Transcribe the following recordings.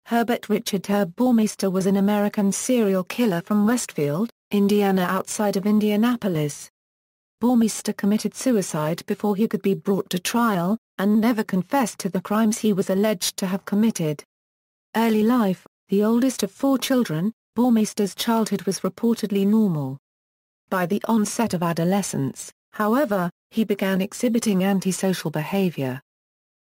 Herbert Richard Baumeister was an American serial killer from Westfield, Indiana outside of Indianapolis. Baumeister committed suicide before he could be brought to trial, and never confessed to the crimes he was alleged to have committed. Early life: the oldest of 4 children, Baumeister's childhood was reportedly normal. By the onset of adolescence, however, he began exhibiting antisocial behavior.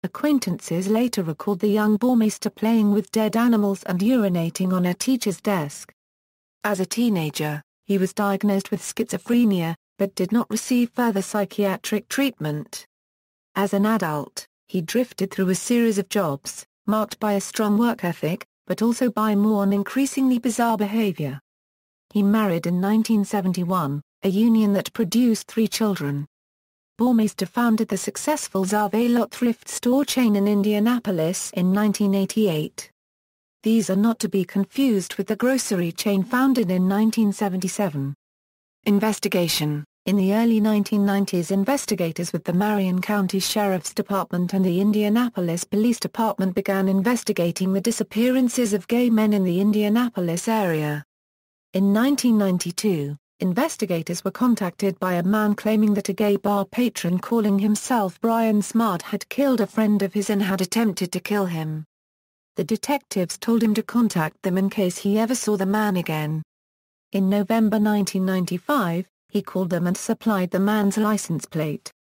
Acquaintances later recalled the young Baumeister playing with dead animals and urinating on a teacher's desk. As a teenager, he was diagnosed with schizophrenia, but did not receive further psychiatric treatment. As an adult, he drifted through a series of jobs, marked by a strong work ethic, but also by more and increasingly bizarre behavior. He married in 1971, a union that produced 3 children. Baumeister founded the successful Save-A-Lot thrift store chain in Indianapolis in 1988. These are not to be confused with the grocery chain founded in 1977. Investigation: in the early 1990s, investigators with the Marion County Sheriff's Department and the Indianapolis Police Department began investigating the disappearances of gay men in the Indianapolis area. In 1992, investigators were contacted by a man claiming that a gay bar patron calling himself Brian Smart had killed a friend of his and had attempted to kill him. The detectives told him to contact them in case he ever saw the man again. In November 1995, he called them and supplied the man's license plate.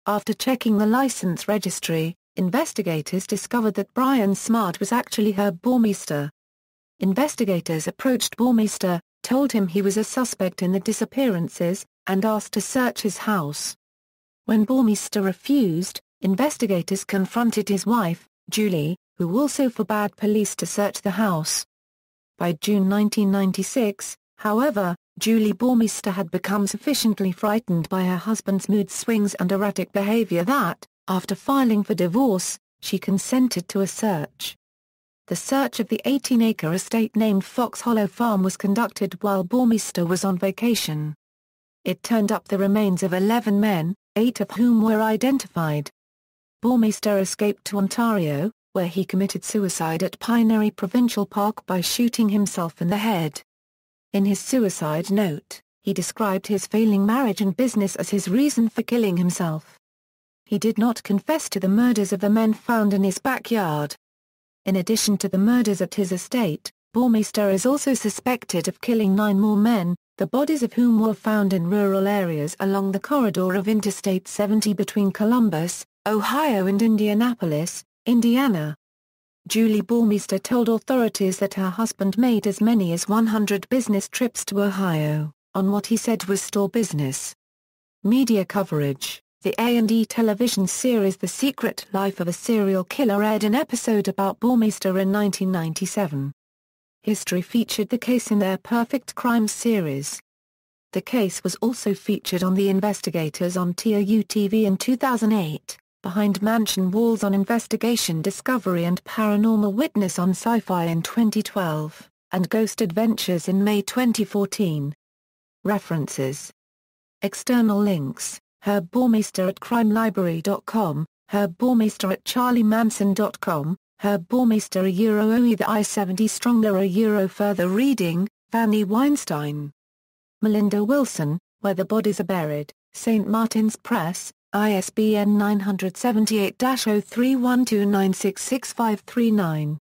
After checking the license registry, investigators discovered that Brian Smart was actually Herb Baumeister. Investigators approached Baumeister, told him he was a suspect in the disappearances, and asked to search his house. When Baumeister refused, investigators confronted his wife, Julie, who also forbade police to search the house. By June 1996, however, Julie Baumeister had become sufficiently frightened by her husband's mood swings and erratic behavior that, after filing for divorce, she consented to a search. The search of the 18-acre estate named Fox Hollow Farm was conducted while Baumeister was on vacation. It turned up the remains of 11 men, 8 of whom were identified. Baumeister escaped to Ontario, where he committed suicide at Pinery Provincial Park by shooting himself in the head. In his suicide note, he described his failing marriage and business as his reason for killing himself. He did not confess to the murders of the men found in his backyard. In addition to the murders at his estate, Baumeister is also suspected of killing 9 more men, the bodies of whom were found in rural areas along the corridor of Interstate 70 between Columbus, Ohio and Indianapolis, Indiana. Julie Baumeister told authorities that her husband made as many as 100 business trips to Ohio, on what he said was store business. Media coverage: the A&E television series The Secret Life of a Serial Killer aired an episode about Baumeister in 1997. History featured the case in their Perfect Crime series. The case was also featured on The Investigators on TOU-TV in 2008. Behind Mansion Walls on Investigation Discovery and Paranormal Witness on Sci-Fi in 2012, and Ghost Adventures in May 2014. References. External links: Herb Baumeister at crimelibrary.com, Herb Baumeister at charliemanson.com, Herb Baumeister *OE the I-70 Strongler Further reading: Fanny Weinstein. Melinda Wilson, Where the Bodies Are Buried, St. Martin's Press, ISBN 978-0312966539.